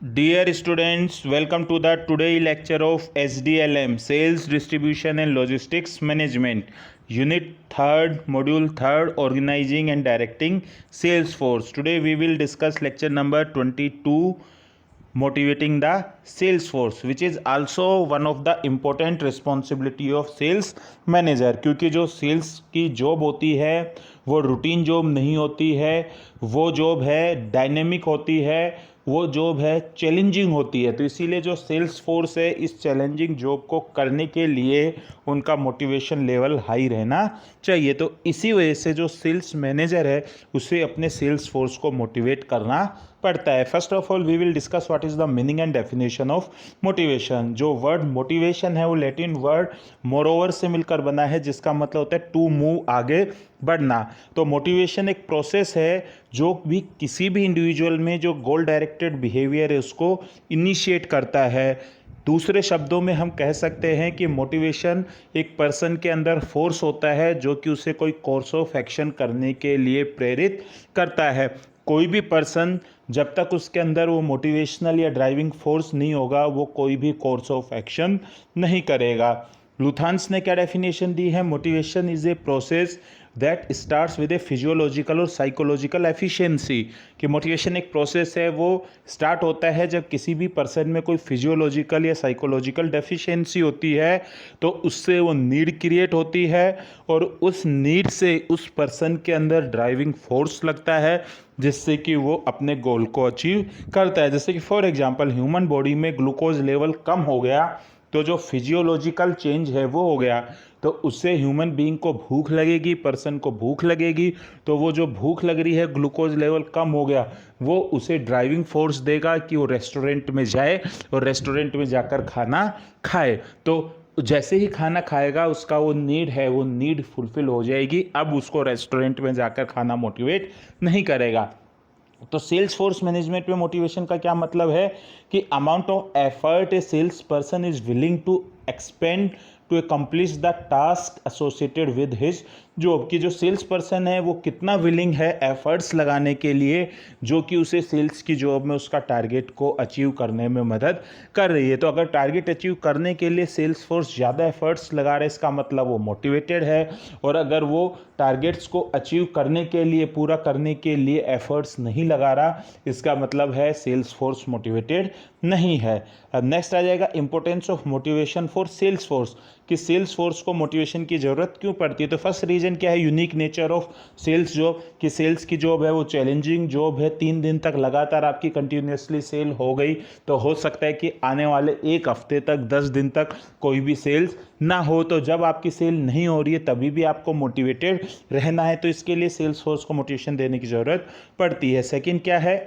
Dear students, welcome to the today lecture of SDLM Sales Distribution and Logistics Management Unit 3rd Module 3rd Organizing and Directing Sales Force. Today we will discuss lecture number 22 motivating the sales force, which is also one of the important responsibility of sales manager. क्योंकि जो sales की job होती है वो routine job नहीं होती है, वो जॉब है डायनेमिक होती है, वो जॉब है चैलेंजिंग होती है। तो इसीलिए जो सेल्स फोर्स है इस चैलेंजिंग जॉब को करने के लिए उनका मोटिवेशन लेवल हाई रहना चाहिए। तो इसी वजह से जो सेल्स मैनेजर है उसे अपने सेल्स फोर्स को मोटिवेट करना पड़ता है। First of all we will discuss what is the meaning and definition of motivation. जो वर्ड मोटिवेशन है वो लैटिन वर्ड मोरोवर से मिलकर बना है, जिसका मतलब होता है टू मूव, आगे बढ़ना। तो मोटिवेशन एक प्रोसेस है जो भी किसी भी इंडिविजुअल में जो गोल डायरेक्टेड बिहेवियर है उसको इनिशिएट करता है। दूसरे शब्दों में हम कह सकते हैं कि मोटिवेशन एक पर्सन के अंदर फोर्स होता है जो कि उसे कोई कोर्स ऑफ एक्शन करने के लिए प्रेरित करता है। कोई भी पर्सन जब तक उसके अंदर वो मोटिवेशनल या ड्राइविंग फोर्स नहीं होगा वो कोई भी कोर्स ऑफ एक्शन नहीं करेगा। लुथांस ने क्या डेफिनेशन दी है? Motivation is a process that starts with A physiological और साइकोलॉजिकल एफिशिएंसी। कि मोटिवेशन एक प्रोसेस है, वो स्टार्ट होता है जब किसी भी पर्सन में कोई फिजियोलॉजिकल या साइकोलॉजिकल डेफिशिएंसी होती है, तो उससे वो नीड क्रिएट होती है और उस नीड से उस पर्सन के अंदर ड्राइविंग फोर्स लगता है जिससे कि वो अपने गोल को अचीव करता है। जैसे कि फॉर एग्जांपल ह्यूमन बॉडी में ग्लूकोज लेवल कम हो गया तो जो फिजियोलॉजिकल चेंज है वो हो गया, तो उससे ह्यूमन बीइंग को भूख लगेगी, पर्सन को भूख लगेगी। तो वो जो भूख लग रही है, ग्लूकोज लेवल कम हो गया, वो उसे ड्राइविंग फोर्स देगा कि वो रेस्टोरेंट में जाए और रेस्टोरेंट में जाकर खाना खाए। तो जैसे ही खाना खाएगा उसका वो नीड है, वो नीड फुलफिल हो जाएगी। अब उसको रेस्टोरेंट में जाकर खाना मोटिवेट नहीं करेगा। तो सेल्स फोर्स मैनेजमेंट में मोटिवेशन का क्या मतलब है कि amount of effort a sales person is willing to expend to accomplish the task associated with his job. की जो सेल्स पर्सन है वो कितना विलिंग है एफर्ट्स लगाने के लिए जो कि उसे सेल्स की जॉब में उसका टारगेट को अचीव करने में मदद कर रही है। तो अगर टारगेट अचीव करने के लिए सेल्स फोर्स ज़्यादा एफर्ट्स लगा रहा है, इसका मतलब वो मोटिवेटेड है। और अगर वो टारगेट्स को अचीव करने के लिए, पूरा करने के लिए एफर्ट्स नहीं लगा रहा, इसका मतलब है सेल्स फोर्स मोटिवेटेड नहीं है। अब नेक्स्ट आ जाएगा importance of motivation for sales force. कि सेल्स फोर्स को मोटिवेशन की ज़रूरत क्यों पड़ती है? तो फर्स्ट रीज़न क्या है? Unique nature of sales job. कि सेल्स की जॉब है वो चैलेंजिंग जॉब है। 3 दिन तक लगातार आपकी कंटिन्यूसली सेल हो गई तो हो सकता है कि आने वाले 1 हफ्ते तक, 10 दिन तक कोई भी सेल्स ना हो। तो जब आपकी सेल नहीं हो रही है तभी भी आपको मोटिवेटेड रहना है, तो इसके लिए सेल्स फोर्स को मोटिवेशन देने की ज़रूरत पड़ती है। सेकेंड क्या है?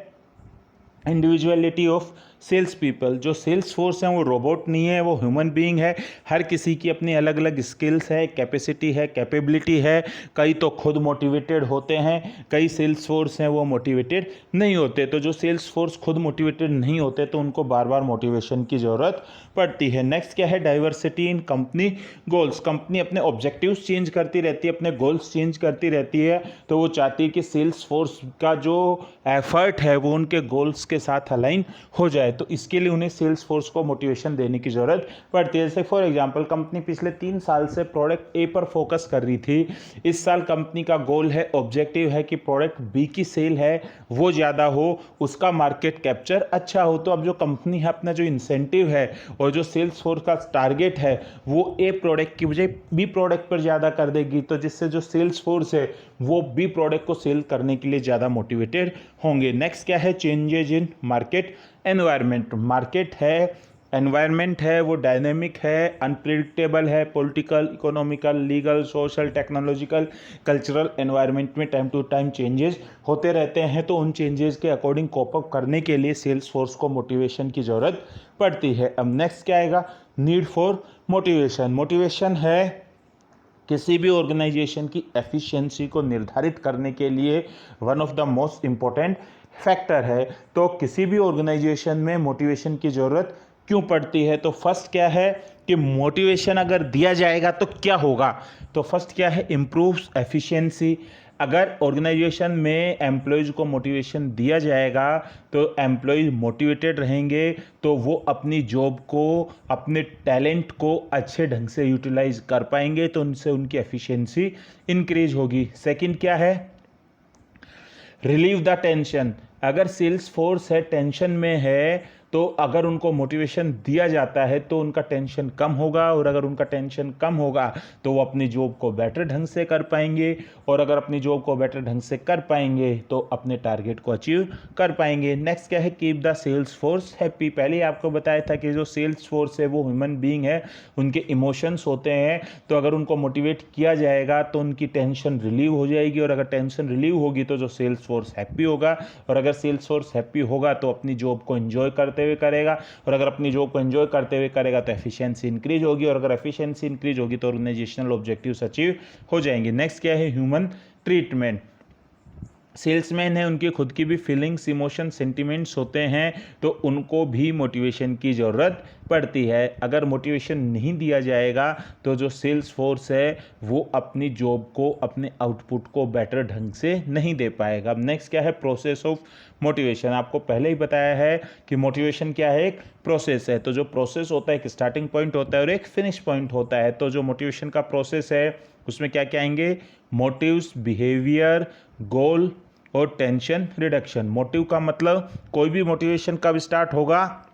Individuality of sales people. जो सेल्स फोर्स है वो रोबोट नहीं है, वो ह्यूमन बीइंग है। हर किसी की अपनी अलग अलग स्किल्स है, कैपेसिटी है, कैपेबिलिटी है। कई तो खुद मोटिवेटेड होते हैं, कई सेल्स फोर्स हैं वो मोटिवेटेड नहीं होते। तो जो सेल्स फोर्स खुद मोटिवेटेड नहीं होते तो उनको बार बार मोटिवेशन की ज़रूरत पड़ती है। नेक्स्ट क्या है? Diversity in company goals. Company अपने ऑब्जेक्टिव्स चेंज करती रहती है, अपने गोल्स चेंज करती रहती है, तो वो चाहती है कि सेल्स फोर्स का जो एफर्ट है वो उनके गोल्स के साथ अलाइन हो जाए। तो इसके लिए उन्हें सेल्स फोर्स को मोटिवेशन देने की ज़रूरत पड़ती है। जैसे फॉर एग्जांपल कंपनी पिछले 3 साल से प्रोडक्ट ए पर फोकस कर रही थी। इस साल कंपनी का गोल है, ऑब्जेक्टिव है कि प्रोडक्ट बी की सेल है वो ज़्यादा हो, उसका मार्केट कैप्चर अच्छा हो। तो अब जो कंपनी है अपना जो इंसेंटिव है और जो सेल्स फोर्स का टारगेट है वो ए प्रोडक्ट की बजाय बी प्रोडक्ट पर ज़्यादा कर देगी, तो जिससे जो सेल्स फोर्स है वो बी प्रोडक्ट को सेल करने के लिए ज़्यादा मोटिवेटेड होंगे। नेक्स्ट क्या है? Changes in market environment. Market है, एनवायरनमेंट है, वो डायनेमिक है, अनप्रिडिक्टेबल है। Political, economical, legal, social, technological, cultural environment में टाइम टू टाइम चेंजेस होते रहते हैं। तो उन चेंजेस के अकॉर्डिंग कोप अप करने के लिए सेल्स फोर्स को मोटिवेशन की ज़रूरत पड़ती है। अब नेक्स्ट क्या आएगा? Need for motivation. मोटिवेशन है किसी भी ऑर्गेनाइजेशन की एफिशिएंसी को निर्धारित करने के लिए one of the most important factor है। तो किसी भी ऑर्गेनाइजेशन में मोटिवेशन की ज़रूरत क्यों पड़ती है? तो फर्स्ट क्या है कि मोटिवेशन अगर दिया जाएगा तो क्या होगा? तो फर्स्ट क्या है? इम्प्रूव्स एफिशिएंसी, अगर ऑर्गेनाइजेशन में एम्प्लॉयज़ को मोटिवेशन दिया जाएगा तो एम्प्लॉयज़ मोटिवेटेड रहेंगे, तो वो अपनी जॉब को, अपने टैलेंट को अच्छे ढंग से यूटिलाइज कर पाएंगे, तो उनसे उनकी एफिशिएंसी इंक्रीज होगी। सेकंड क्या है? Relieve the tension. अगर सेल्स फोर्स है टेंशन में है, तो अगर उनको मोटिवेशन दिया जाता है तो उनका टेंशन कम होगा, और अगर उनका टेंशन कम होगा तो वो अपनी जॉब को बेटर ढंग से कर पाएंगे, और अगर अपनी जॉब को बेटर ढंग से कर पाएंगे तो अपने टारगेट को अचीव कर पाएंगे। नेक्स्ट क्या है? Keep the sales force happy. पहले ही आपको बताया था कि जो सेल्स फोर्स है वो ह्यूमन बीइंग है, उनके इमोशंस होते हैं, तो अगर उनको मोटिवेट किया जाएगा तो उनकी टेंशन रिलीव हो जाएगी, और अगर टेंशन रिलीव होगी तो जो सेल्स फोर्स हैप्पी होगा, और अगर सेल्स फोर्स हैप्पी होगा तो अपनी जॉब को एंजॉय करते हुए करेगा, और अगर अपनी जॉब को एंजॉय करते हुए करेगा तो एफिशिएंसी इंक्रीज होगी, और अगर एफिशिएंसी इंक्रीज होगी तो ऑर्गेनाइजेशनल ऑब्जेक्टिव्स अचीव हो जाएंगे। नेक्स्ट क्या है? Human treatment. सेल्समैन है, उनकी खुद की भी फीलिंग्स, इमोशन, सेंटिमेंट्स होते हैं, तो उनको भी मोटिवेशन की ज़रूरत पड़ती है। अगर मोटिवेशन नहीं दिया जाएगा तो जो सेल्स फोर्स है वो अपनी जॉब को, अपने आउटपुट को बेटर ढंग से नहीं दे पाएगा। अब नेक्स्ट क्या है? Process of motivation. आपको पहले ही बताया है कि मोटिवेशन क्या है? एक प्रोसेस है। तो जो प्रोसेस होता है एक स्टार्टिंग पॉइंट होता है और एक फिनिश पॉइंट होता है। तो जो मोटिवेशन का प्रोसेस है उसमें क्या क्या आएंगे? मोटिव्स, बिहेवियर, गोल और टेंशन रिडक्शन। मोटिव का मतलब कोई भी मोटिवेशन कब स्टार्ट होगा?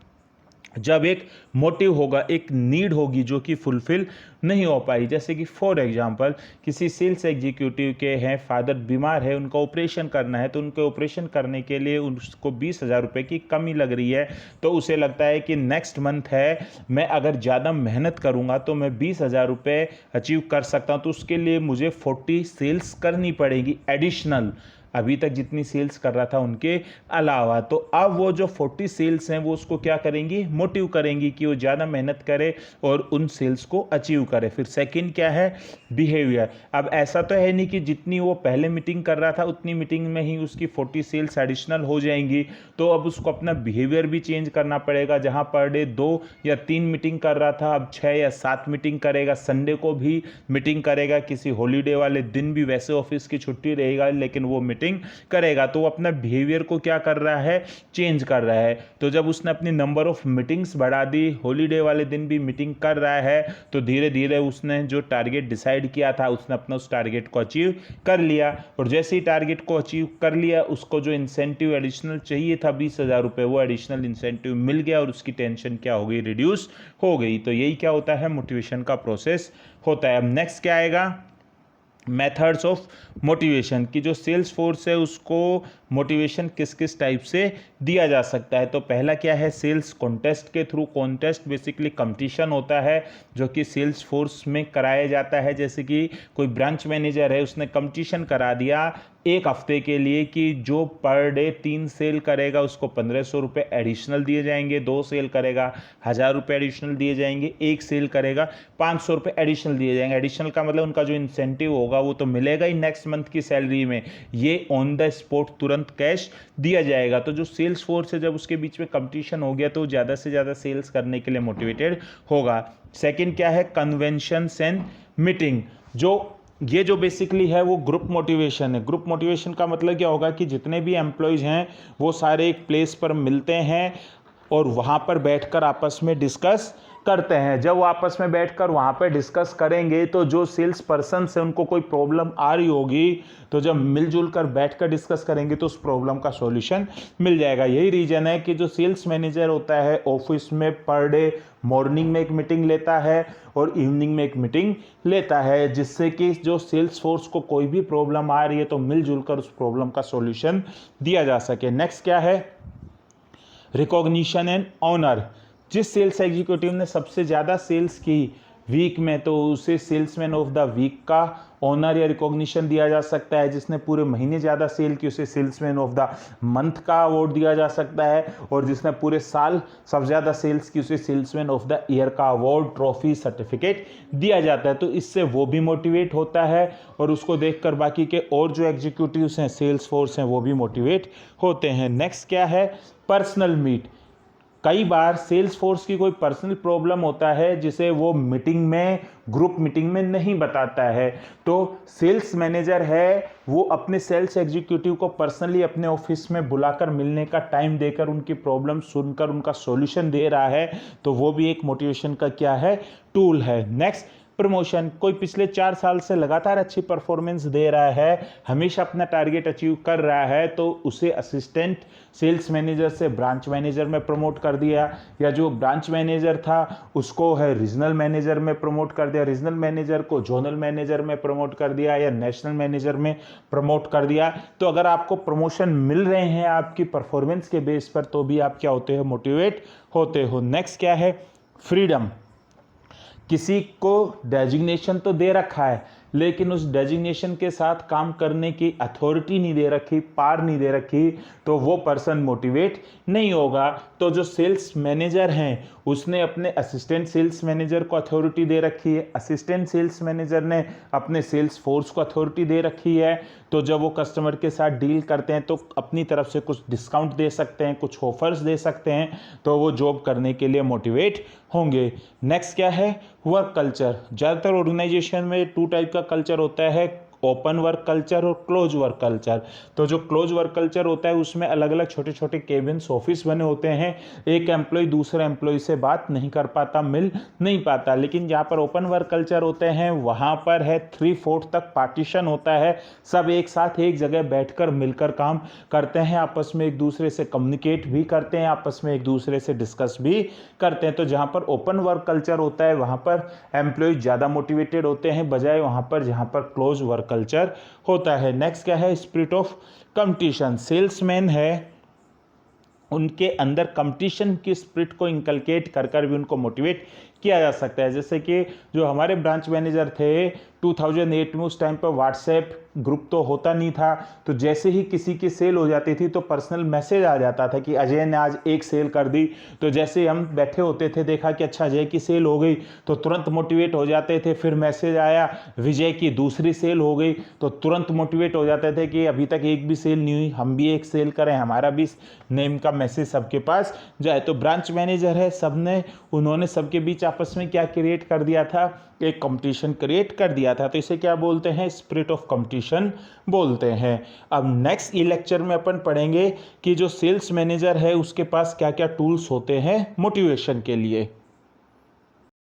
जब एक मोटिव होगा, एक नीड होगी जो कि फुलफिल नहीं हो पाई। जैसे कि फॉर एग्जांपल किसी सेल्स एग्जीक्यूटिव के हैं फादर बीमार है, उनका ऑपरेशन करना है, तो उनके ऑपरेशन करने के लिए उसको 20,000 रुपये की कमी लग रही है, तो उसे लगता है कि नेक्स्ट मंथ है, मैं अगर ज़्यादा मेहनत करूँगा तो मैं 20,000 रुपये अचीव कर सकता हूँ, तो उसके लिए मुझे 40 सेल्स करनी पड़ेगी एडिशनल, अभी तक जितनी सेल्स कर रहा था उनके अलावा। तो अब वो जो 40 सेल्स हैं वो उसको क्या करेंगी? मोटिव करेंगी कि वो ज़्यादा मेहनत करे और उन सेल्स को अचीव करे। फिर सेकंड क्या है? बिहेवियर। अब ऐसा तो है नहीं कि जितनी वो पहले मीटिंग कर रहा था उतनी मीटिंग में ही उसकी 40 सेल्स एडिशनल हो जाएंगी, तो अब उसको अपना बिहेवियर भी चेंज करना पड़ेगा। जहाँ पर डे 2 या 3 मीटिंग कर रहा था, अब 6 या 7 मीटिंग करेगा, संडे को भी मीटिंग करेगा, किसी हॉलीडे वाले दिन भी वैसे ऑफिस की छुट्टी रहेगा लेकिन वो मीटिंग करेगा, तो वो अपना बिहेवियर को क्या कर रहा है? चेंज कर रहा है। तो जब उसने अपनी नंबर ऑफ मीटिंग्स बढ़ा दी, हॉलीडे वाले दिन भी मीटिंग कर रहा है, तो धीरे धीरे उसने जो टारगेट डिसाइड किया था उसने अपना उस टारगेट को अचीव कर लिया, और जैसे ही टारगेट को अचीव कर लिया उसको जो इंसेंटिव एडिशनल चाहिए था 20,000 रुपये, वो एडिशनल इंसेंटिव मिल गया और उसकी टेंशन क्या हो गई? रिड्यूस हो गई। तो यही क्या होता है? मोटिवेशन का प्रोसेस होता है। अब नेक्स्ट क्या आएगा? मेथड्स ऑफ मोटिवेशन, की जो सेल्स फोर्स है उसको मोटिवेशन किस किस टाइप से दिया जा सकता है। तो पहला क्या है? सेल्स कॉन्टेस्ट के थ्रू। कॉन्टेस्ट बेसिकली कंपटीशन होता है जो कि सेल्स फोर्स में कराया जाता है। जैसे कि कोई ब्रांच मैनेजर है, उसने कंपटीशन करा दिया एक हफ्ते के लिए कि जो पर डे 3 सेल करेगा उसको 1,500 रुपये एडिशनल दिए जाएंगे, 2 सेल करेगा 1,000 रुपये एडिशनल दिए जाएंगे, 1 सेल करेगा 500 रुपये एडिशनल दिए जाएंगे। एडिशनल का मतलब उनका जो इंसेंटिव होगा वो तो मिलेगा ही नेक्स्ट मंथ की सैलरी में, ये ऑन द स्पॉट तुरंत कैश दिया जाएगा। तो जो सेल्स फोर्स है जब उसके बीच में कंपटीशन हो गया तो ज़्यादा से ज़्यादा सेल्स करने के लिए मोटिवेटेड होगा। सेकेंड क्या है? Conventions and meeting. ये जो बेसिकली है वो ग्रुप मोटिवेशन है। ग्रुप मोटिवेशन का मतलब क्या होगा कि जितने भी एम्प्लॉयज़ हैं वो सारे एक प्लेस पर मिलते हैं और वहाँ पर बैठकर आपस में डिस्कस करते हैं। जब वो आपस में बैठकर वहाँ पे डिस्कस करेंगे तो जो सेल्स पर्सन से उनको कोई प्रॉब्लम आ रही होगी, तो जब मिलजुल कर बैठकर डिस्कस करेंगे तो उस प्रॉब्लम का सॉल्यूशन मिल जाएगा। यही रीज़न है कि जो सेल्स मैनेजर होता है ऑफिस में पर डे मॉर्निंग में एक मीटिंग लेता है और इवनिंग में एक मीटिंग लेता है, जिससे कि जो सेल्स फोर्स को कोई भी प्रॉब्लम आ रही है तो मिलजुल कर उस प्रॉब्लम का सॉल्यूशन दिया जा सके। नेक्स्ट क्या है? Recognition and honour. जिस सेल्स एग्जीक्यूटिव ने सबसे ज़्यादा सेल्स की वीक में, तो उसे सेल्समैन ऑफ द वीक का ऑनर या रिकॉग्निशन दिया जा सकता है। जिसने पूरे महीने ज़्यादा सेल की उसे सेल्समैन ऑफ द मंथ का अवार्ड दिया जा सकता है, और जिसने पूरे साल सबसे ज़्यादा सेल्स की उसे सेल्समैन ऑफ द ईयर का अवार्ड, ट्रॉफी, सर्टिफिकेट दिया जाता है। तो इससे वो भी मोटिवेट होता है और उसको देखकर बाकी के और जो एग्जीक्यूटिव्स हैं, सेल्स फोर्स हैं, वो भी मोटिवेट होते हैं। नेक्स्ट क्या है? Personal meet. कई बार सेल्स फोर्स की कोई पर्सनल प्रॉब्लम होता है जिसे वो मीटिंग में, ग्रुप मीटिंग में नहीं बताता है, तो सेल्स मैनेजर है वो अपने सेल्स एग्जीक्यूटिव को पर्सनली अपने ऑफिस में बुलाकर मिलने का टाइम देकर उनकी प्रॉब्लम सुनकर उनका सॉल्यूशन दे रहा है, तो वो भी एक मोटिवेशन का क्या है, टूल है। Next, promotion. कोई पिछले 4 साल से लगातार अच्छी परफॉर्मेंस दे रहा है, हमेशा अपना टारगेट अचीव कर रहा है, तो उसे असिस्टेंट सेल्स मैनेजर से ब्रांच मैनेजर में प्रमोट कर दिया, या जो ब्रांच मैनेजर था उसको है रीजनल मैनेजर में प्रमोट कर दिया, रीजनल मैनेजर को जोनल मैनेजर में प्रमोट कर दिया, या नेशनल मैनेजर में प्रमोट कर दिया। तो अगर आपको प्रमोशन मिल रहे हैं आपकी परफॉर्मेंस के बेस पर, तो भी आप क्या होते हो, मोटिवेट होते हो। नेक्स्ट क्या है, फ्रीडम। किसी को डेजिग्नेशन तो दे रखा है, लेकिन उस डेजिग्नेशन के साथ काम करने की अथॉरिटी नहीं दे रखी, पार नहीं दे रखी, तो वो पर्सन मोटिवेट नहीं होगा। तो जो सेल्स मैनेजर हैं उसने अपने असिस्टेंट सेल्स मैनेजर को अथॉरिटी दे रखी है, असिस्टेंट सेल्स मैनेजर ने अपने सेल्स फोर्स को अथॉरिटी दे रखी है, तो जब वो कस्टमर के साथ डील करते हैं तो अपनी तरफ से कुछ डिस्काउंट दे सकते हैं, कुछ ऑफर्स दे सकते हैं, तो वो जॉब करने के लिए मोटिवेट होंगे। नेक्स्ट क्या है, वर्क कल्चर। ज़्यादातर ऑर्गेनाइजेशन में 2 टाइप का कल्चर होता है, ओपन वर्क कल्चर और क्लोज वर्क कल्चर। तो जो क्लोज वर्क कल्चर होता है उसमें अलग अलग छोटे छोटे केबिन्स, ऑफिस बने होते हैं, एक एम्प्लॉय दूसरे एम्प्लॉय से बात नहीं कर पाता, मिल नहीं पाता। लेकिन जहाँ पर ओपन वर्क कल्चर होते हैं वहाँ पर है 3/4 तक पार्टीशन होता है, सब एक साथ एक जगह बैठकर मिलकर काम करते हैं, आपस में एक दूसरे से कम्युनिकेट भी करते हैं, आपस में एक दूसरे से डिस्कस भी करते हैं। तो जहाँ पर ओपन वर्क कल्चर होता है वहाँ पर एम्प्लॉय ज़्यादा मोटिवेटेड होते हैं बजाय वहाँ पर जहाँ पर क्लोज वर्क कल्चर होता है। नेक्स्ट क्या है, स्पिरिट ऑफ कंपटीशन। सेल्समैन है उनके अंदर कंपटीशन की स्पिरिट को इंकलकेट कर कर भी उनको मोटिवेट किया जा सकता है। जैसे कि जो हमारे ब्रांच मैनेजर थे 2008 में, उस टाइम पर व्हाट्सएप ग्रुप तो होता नहीं था, तो जैसे ही किसी की सेल हो जाती थी तो पर्सनल मैसेज आ जाता था कि अजय ने आज एक सेल कर दी। तो जैसे हम बैठे होते थे, देखा कि अच्छा अजय की सेल हो गई, तो तुरंत मोटिवेट हो जाते थे। फिर मैसेज आया विजय की दूसरी सेल हो गई, तो तुरंत मोटिवेट हो जाते थे कि अभी तक एक भी सेल नहीं हुई, हम भी एक सेल करें, हमारा भी नेम का मैसेज सबके पास जाए। तो ब्रांच मैनेजर है, सबने उन्होंने सबके बीच आपस में क्या क्रिएट कर दिया था, एक कंपटीशन क्रिएट कर दिया था। तो इसे क्या बोलते हैं, स्पिरिट ऑफ कंपटीशन बोलते हैं। अब नेक्स्ट ई लेक्चर में अपन पढ़ेंगे कि जो सेल्स मैनेजर है उसके पास क्या क्या टूल्स होते हैं मोटिवेशन के लिए।